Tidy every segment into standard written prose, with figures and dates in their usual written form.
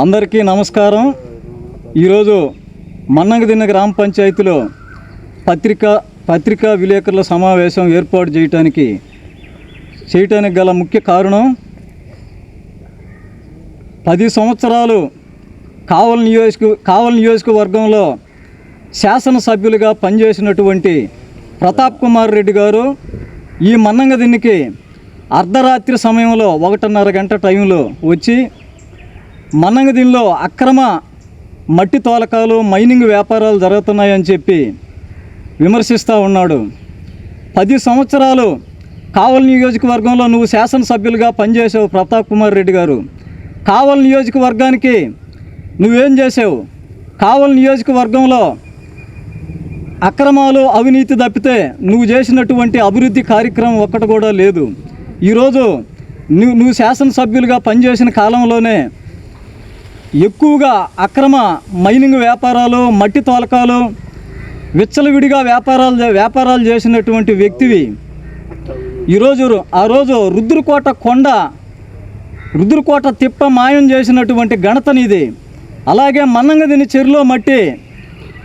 అందరికీ నమస్కారం. ఈరోజు మన్నంగదిన్న గ్రామ పంచాయతీలో పత్రికా విలేకరుల సమావేశం ఏర్పాటు చేయటానికి గల ముఖ్య కారణం 10 సంవత్సరాలు కావలి నియోజకవర్గంలో శాసనసభ్యులుగా పనిచేసినటువంటి ప్రతాప్ కుమార్ రెడ్డి గారు ఈ మన్నంగదిన్నికి అర్ధరాత్రి సమయంలో 1:30 గంట టైంలో వచ్చి మన్నంగదిన్లో అక్రమ మట్టి తోలకాలు మైనింగ్ వ్యాపారాలు జరుగుతున్నాయని చెప్పి విమర్శిస్తూ ఉన్నాడు. 10 సంవత్సరాలు కావలి నియోజకవర్గంలో నువ్వు శాసనసభ్యులుగా పనిచేసావు ప్రతాప్ కుమార్ రెడ్డి గారు. కావలి నియోజకవర్గానికి నువ్వేం చేసావు? కావలి నియోజకవర్గంలో అక్రమాలు అవినీతి తప్పితే నువ్వు చేసినటువంటి అభివృద్ధి కార్యక్రమం ఒక్కటి కూడా లేదు. ఈరోజు నువ్వు శాసనసభ్యులుగా పనిచేసిన కాలంలోనే ఎక్కువగా అక్రమ మైనింగ్ వ్యాపారాలు, మట్టి తోలకాలు, విచ్చలవిడిగా వ్యాపారాలు చేసినటువంటి వ్యక్తివి. ఆ రోజు రుద్రకోట తిప్ప మాయం చేసినటువంటి ఘనత నీది. అలాగే మన్నంగదిన్ని చెరువులో మట్టి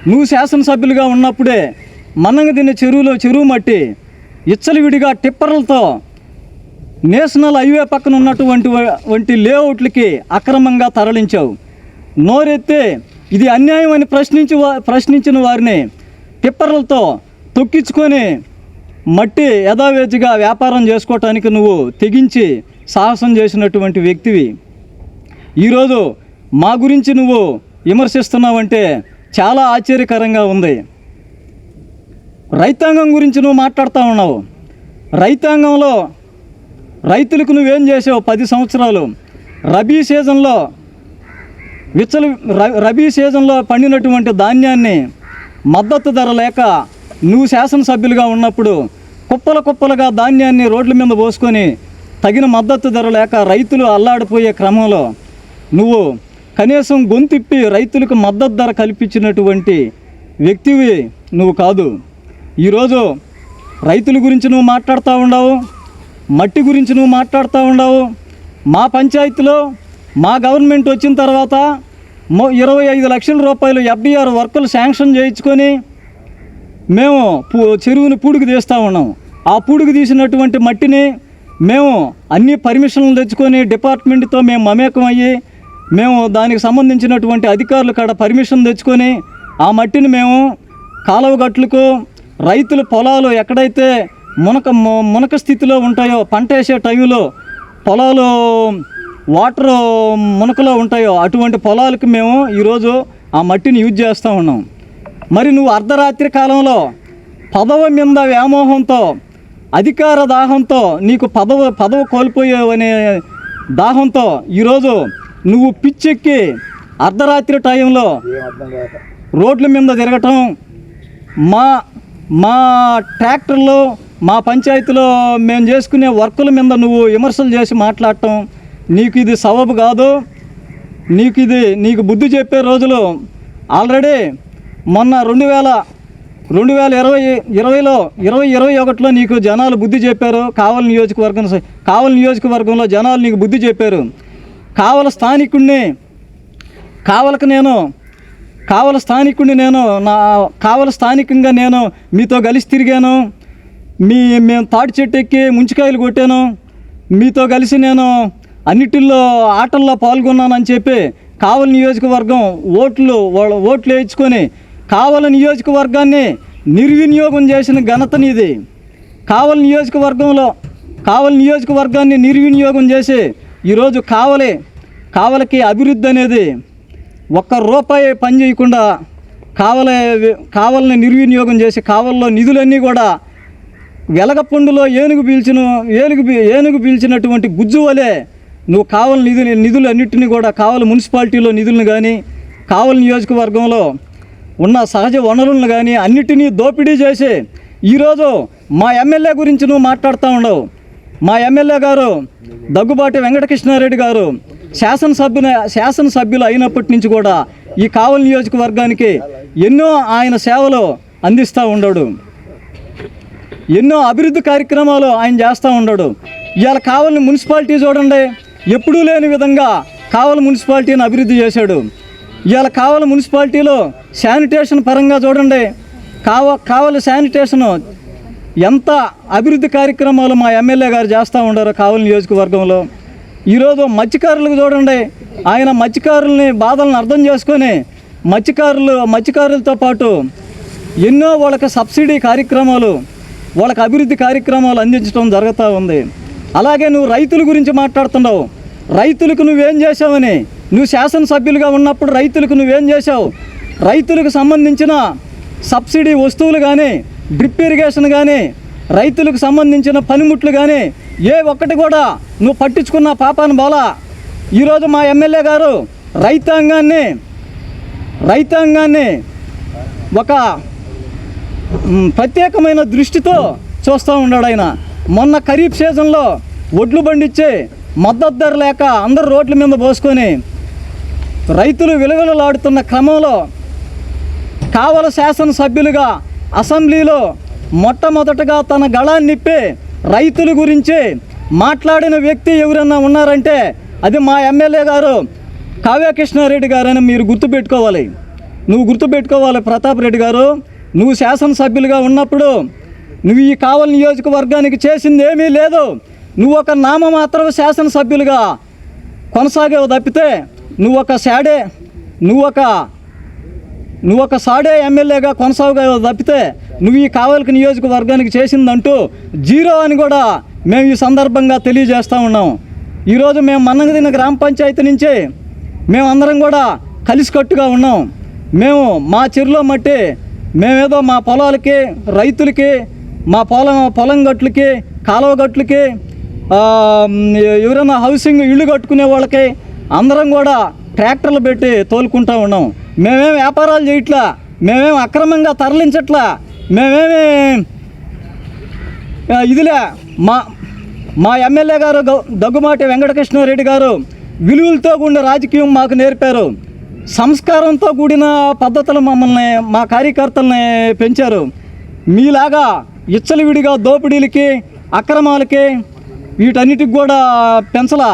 నువ్వు శాసనసభ్యులుగా ఉన్నప్పుడే మన్నంగదిన్ని చెరువు మట్టి విచ్చలవిడిగా టిప్పర్లతో నేషనల్ హైవే పక్కన ఉన్నటువంటి లేఅవుట్లకి అక్రమంగా తరలించావు. నోరెత్తే ఇది అన్యాయం అని ప్రశ్నించిన వారిని టిప్పర్లతో తొక్కించుకొని మట్టి యథావేదిగా వ్యాపారం చేసుకోవటానికి నువ్వు తెగించి సాహసం చేసినటువంటి వ్యక్తివి. ఈరోజు మా గురించి నువ్వు విమర్శిస్తున్నావంటే చాలా ఆశ్చర్యకరంగా ఉంది. రైతాంగం గురించి నువ్వు మాట్లాడుతూ ఉన్నావు. రైతాంగంలో రైతులకు నువ్వేం చేసావు? 10 సంవత్సరాలు రబీ సీజన్లో పండినటువంటి ధాన్యాన్ని మద్దతు ధర లేక నువ్వు శాసనసభ్యులుగా ఉన్నప్పుడు కుప్పలుగా ధాన్యాన్ని రోడ్ల మీద పోసుకొని తగిన మద్దతు ధర లేక రైతులు అల్లాడిపోయే క్రమంలో నువ్వు కనీసం గొంతిప్పి రైతులకు మద్దతు ధర కల్పించినటువంటి వ్యక్తివి నువ్వు కాదు. ఈరోజు రైతుల గురించి నువ్వు మాట్లాడుతూ ఉండవు, మట్టి గురించి నువ్వు మాట్లాడుతూ ఉండవు. మా పంచాయతీలో మా గవర్నమెంట్ వచ్చిన తర్వాత 25 లక్షల రూపాయలు FDR వర్కులు శాంక్షన్ చేయించుకొని మేము చెరువుని పూడికి తీస్తూ ఉన్నాం. ఆ పూడికి తీసినటువంటి మట్టిని మేము అన్ని పర్మిషన్లు తెచ్చుకొని డిపార్ట్మెంట్తో మేము మమేకం అయ్యి మేము దానికి సంబంధించినటువంటి అధికారులు కాడ పర్మిషన్ తెచ్చుకొని ఆ మట్టిని మేము కాలువగట్లకు రైతుల పొలాలు ఎక్కడైతే మునక స్థితిలో ఉంటాయో, పంట వేసే టైంలో పొలాలు వాటర్ మునకలో ఉంటాయో అటువంటి పొలాలకు మేము ఈరోజు ఆ మట్టిని యూజ్ చేస్తూ ఉన్నాం. మరి నువ్వు అర్ధరాత్రి కాలంలో పదవి మీద వ్యామోహంతో, అధికార దాహంతో, నీకు పదవి కోల్పోయేవనే దాహంతో ఈరోజు నువ్వు పిచ్చెక్కి అర్ధరాత్రి టైంలో రోడ్ల మీద తిరగటం, మా ట్రాక్టర్లు మా పంచాయతీలో మేము చేసుకునే వర్కుల మీద నువ్వు విమర్శలు చేసి మాట్లాడటం నీకు ఇది సబబు కాదు. నీకు బుద్ధి చెప్పే రోజులు ఆల్రెడీ మొన్న 2021లో నీకు జనాలు బుద్ధి చెప్పారు. కావలి నియోజకవర్గంలో జనాలు నీకు బుద్ధి చెప్పారు. కావలి స్థానికంగా నేను మీతో కలిసి తిరిగాను. మేము తాటి చెట్టు ఎక్కి ముంచికాయలు కొట్టాను. మీతో కలిసి నేను అన్నిటిల్లో ఆటల్లో పాల్గొన్నానని చెప్పి కావలి నియోజకవర్గం ఓట్లు వేయించుకొని కావలి నియోజకవర్గాన్ని నిర్వినియోగం చేసిన ఘనత నీది. కావలి నియోజకవర్గాన్ని నిర్వినియోగం చేసి ఈరోజు కావలికి అభివృద్ధి అనేది ₹1 పని చేయకుండా కావలిని నిర్వినియోగం చేసి కావలిలో నిధులన్నీ కూడా వెలగపండులో ఏనుగు పీల్చినటువంటి గుజ్జు వలె నువ్వు కావలి నిధులన్నింటినీ కూడా కావలి మున్సిపాలిటీలో నిధులను కానీ కావలి నియోజకవర్గంలో ఉన్న సహజ వనరులను కానీ అన్నిటినీ దోపిడీ చేసి ఈరోజు మా ఎమ్మెల్యే గురించి నువ్వు మాట్లాడుతూ ఉండవు. మా ఎమ్మెల్యే గారు దగ్గుబాటి వెంకటకృష్ణారెడ్డి గారు శాసనసభ్యులు అయినప్పటి నుంచి కూడా ఈ కావలి నియోజకవర్గానికి ఎన్నో ఆయన సేవలు అందిస్తూ ఉన్నాడు. ఎన్నో అభివృద్ధి కార్యక్రమాలు ఆయన చేస్తూ ఉన్నాడు. ఇవాళ కావలి మున్సిపాలిటీ చూడండి, ఎప్పుడూ లేని విధంగా కావలి మున్సిపాలిటీని అభివృద్ధి చేశాడు. ఇవాళ కావలి మున్సిపాలిటీలో శానిటేషన్ పరంగా చూడండి, కావలి శానిటేషను ఎంత అభివృద్ధి కార్యక్రమాలు మా ఎమ్మెల్యే గారు చేస్తూ ఉండారు కావలి నియోజకవర్గంలో. ఈరోజు మత్స్యకారులకు చూడండి, ఆయన మత్స్యకారుల్ని బాధలను అర్థం చేసుకొని మత్స్యకారులతో పాటు ఎన్నో వాళ్ళకి సబ్సిడీ కార్యక్రమాలు, వాళ్ళకి అభివృద్ధి కార్యక్రమాలు అందించడం జరుగుతూ ఉంది. అలాగే నువ్వు రైతుల గురించి మాట్లాడుతున్నావు. రైతులకు నువ్వేం చేసావని, నువ్వు శాసనసభ్యులుగా ఉన్నప్పుడు రైతులకు నువ్వేం చేసావు? రైతులకు సంబంధించిన సబ్సిడీ వస్తువులు కానీ, డ్రిప్ ఇరిగేషన్ కానీ, రైతులకు సంబంధించిన పనిముట్లు కానీ ఏ ఒక్కటి కూడా నువ్వు పట్టించుకున్న పాపాను బాలా. ఈరోజు మా ఎమ్మెల్యే గారు రైతాంగాన్ని ఒక ప్రత్యేకమైన దృష్టితో చూస్తూ ఉన్నాడు ఆయన. మొన్న ఖరీఫ్ సీజన్లో ఒడ్లు పండించి మద్దతు ధర లేక అందరు రోడ్ల మీద పోసుకొని రైతులు విలువలాడుతున్న క్రమంలో కావలి శాసనసభ్యులుగా అసెంబ్లీలో మొట్టమొదటగా తన గళాన్ని నిప్పి రైతుల గురించి మాట్లాడిన వ్యక్తి ఎవరన్నా ఉన్నారంటే అది మా ఎమ్మెల్యే గారు కావ్య కృష్ణారెడ్డి గారని మీరు గుర్తుపెట్టుకోవాలి. నువ్వు గుర్తుపెట్టుకోవాలి ప్రతాప్ రెడ్డి గారు. నువ్వు శాసనసభ్యులుగా ఉన్నప్పుడు నువ్వు ఈ కావలి నియోజకవర్గానికి చేసింది ఏమీ లేదు. నువ్వు ఒక నామమాత్రం శాసనసభ్యులుగా కొనసాగేవు తప్పితే నువ్వు ఒక సాడే ఎమ్మెల్యేగా కొనసాగేవు తప్పితే నువ్వు ఈ కావలి నియోజకవర్గానికి చేసిందంటూ జీరో అని కూడా మేము ఈ సందర్భంగా తెలియజేస్తూ ఉన్నాం. ఈరోజు మేము మన్నగదిన గ్రామ పంచాయతీ నుంచి మేమందరం కూడా కలిసికట్టుగా ఉన్నాం. మేము మా చెరులో మట్టి మేమేదో మా పొలాలకి, రైతులకి, మా పొలం గట్లకి, కాలువ గట్లకి, ఎవరైనా హౌసింగ్ ఇళ్ళు కట్టుకునే వాళ్ళకి అందరం కూడా ట్రాక్టర్లు పెట్టి తోలుకుంటూ ఉన్నాం. మేమేం వ్యాపారాలు చేయట్లా, మేమేం అక్రమంగా తరలించట్లా, మేమేమి ఇదిలే. మా ఎమ్మెల్యే గారు దగ్గుమాటి వెంకటకృష్ణారెడ్డి గారు విలువలతో కూడిన రాజకీయం మాకు నేర్పారు. సంస్కారంతో కూడిన పద్ధతులు మా కార్యకర్తల్ని పెంచారు. మీలాగా ఇచ్చలవిడిగా దోపిడీలకి, అక్రమాలకి వీటన్నిటికి కూడా పెంచలా.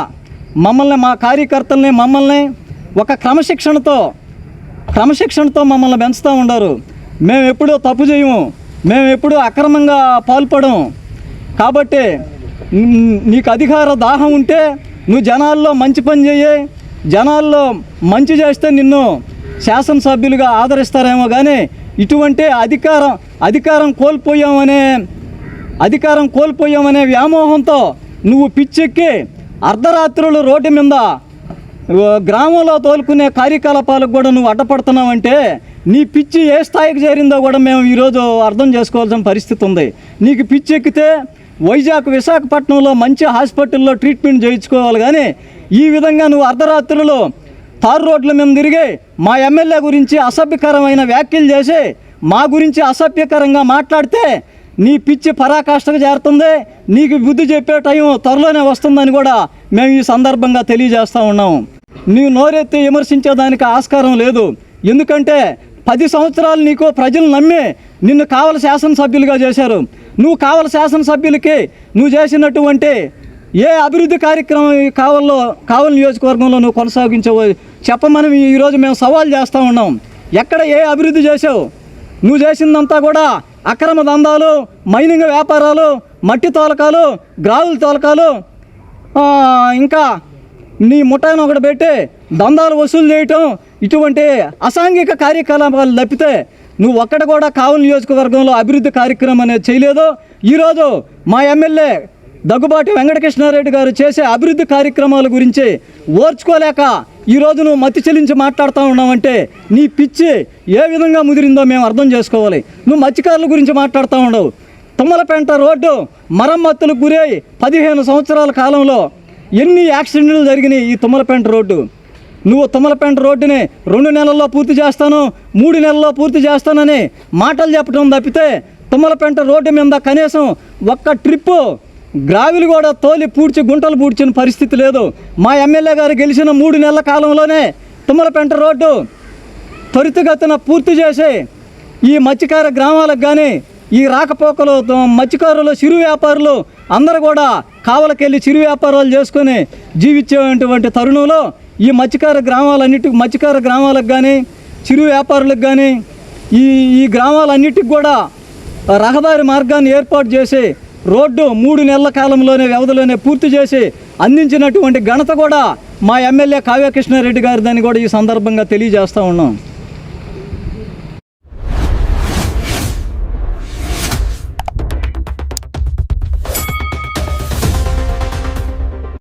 మా కార్యకర్తల్ని ఒక క్రమశిక్షణతో మమ్మల్ని పెంచుతూ ఉండారు. మేము ఎప్పుడూ తప్పు చేయము, మేము ఎప్పుడూ అక్రమంగా పాల్పడము. కాబట్టి నీకు అధికార దాహం ఉంటే నువ్వు జనాల్లో మంచి పని చేయి, జనాల్లో మంచి చేస్తే నిన్ను శాసనసభ్యులుగా ఆదరిస్తారేమో. కానీ ఇటువంటి అధికారం కోల్పోయామనే వ్యామోహంతో నువ్వు పిచ్చెక్కి అర్ధరాత్రులు రోడ్డు మీద గ్రామంలో తోలుకునే కార్యకలాపాలకు కూడా నువ్వు అడ్డపడుతున్నావంటే నీ పిచ్చి ఏ స్థాయికి చేరిందో కూడా మేము ఈరోజు అర్థం చేసుకోవాల్సిన పరిస్థితి ఉంది. నీకు పిచ్చి ఎక్కితే విశాఖపట్నంలో మంచి హాస్పిటల్లో ట్రీట్మెంట్ చేయించుకోవాలి. కానీ ఈ విధంగా నువ్వు అర్ధరాత్రులు తారు రోడ్ల మీద తిరిగి మా ఎమ్మెల్యే గురించి అసభ్యకరమైన వ్యాఖ్యలు చేసి మా గురించి అసభ్యకరంగా మాట్లాడితే నీ పిచ్చి పరాకాష్ఠకు చేరుతుంది. నీకు బుద్ధి చెప్పే టైం త్వరలోనే వస్తుందని కూడా మేము ఈ సందర్భంగా తెలియజేస్తూ ఉన్నాము. నీవు నోరెత్తి విమర్శించేదానికి ఆస్కారం లేదు. ఎందుకంటే 10 సంవత్సరాలు నీకు ప్రజలు నమ్మి నిన్ను కావలి శాసనసభ్యులుగా చేశారు. నువ్వు కావలి శాసనసభ్యులకి నువ్వు చేసినటువంటి ఏ అభివృద్ధి కార్యక్రమం కావలి నియోజకవర్గంలో నువ్వు కొనసాగించవు చెప్పమని ఈరోజు మేము సవాల్ చేస్తూ ఉన్నాం. ఎక్కడ ఏ అభివృద్ధి చేసావు? నువ్వు చేసిందంతా కూడా అక్రమ దందాలు, మైనింగ్ వ్యాపారాలు, మట్టి తోలకాలు, గ్రావుల తోలకాలు, ఇంకా నీ ముఠాయిని ఒకటి పెట్టి దందాలు వసూలు చేయటం, ఇటువంటి అసాంఘిక కార్యకలాపాలు తప్పితే నువ్వు ఒక్కడ కూడా కావలి నియోజకవర్గంలో అభివృద్ధి కార్యక్రమం అనేది చేయలేదు. ఈరోజు మా ఎమ్మెల్యే దగ్గుబాటి వెంకటకృష్ణారెడ్డి గారు చేసే అభివృద్ధి కార్యక్రమాల గురించి ఓర్చుకోలేక ఈరోజు నువ్వు మతి చెల్లించి మాట్లాడుతూ ఉన్నావంటే నీ పిచ్చి ఏ విధంగా ముదిరిందో మేము అర్థం చేసుకోవాలి. నువ్వు మత్స్యకారుల గురించి మాట్లాడుతూ ఉండవు. తుమ్మలపేంట రోడ్డు మరమ్మతులకు గురై 15 సంవత్సరాల కాలంలో ఎన్ని యాక్సిడెంట్లు జరిగినాయి ఈ తుమ్మలపేంట రోడ్డు. నువ్వు తుమ్మలపేంట రోడ్డుని 2 నెలల్లో పూర్తి చేస్తాను, 3 నెలల్లో పూర్తి చేస్తానని మాటలు చెప్పడం తప్పితే తుమ్మలపేంట రోడ్డు మీద కనీసం ఒక్క ట్రిప్పు గ్రావిలు కూడా తోలి గుంటలు పూడ్చిన పరిస్థితి లేదు. మా ఎమ్మెల్యే గారు గెలిచిన 3 నెలల కాలంలోనే తుమ్మలపేంట రోడ్డు త్వరితగతిన పూర్తి చేసి ఈ మత్స్యకార గ్రామాలకు కానీ ఈ రాకపోకలు మత్స్యకారులు, చిరు వ్యాపారులు అందరూ కూడా కావలికెళ్ళి చిరు వ్యాపారాలు చేసుకొని జీవించేటువంటి తరుణంలో ఈ మత్స్యకార గ్రామాలకు కానీ చిరు వ్యాపారులకు కానీ ఈ గ్రామాలన్నిటికి కూడా రహదారి మార్గాన్ని ఏర్పాటు చేసి రోడ్డు 3 నెలల కాలంలోనే వ్యవధిలోనే పూర్తి చేసి అందించినటువంటి ఘనత కూడా మా ఎమ్మెల్యే కావ్య కృష్ణారెడ్డి గారిదని కూడా ఈ సందర్భంగా తెలియజేస్తూ ఉన్నాం.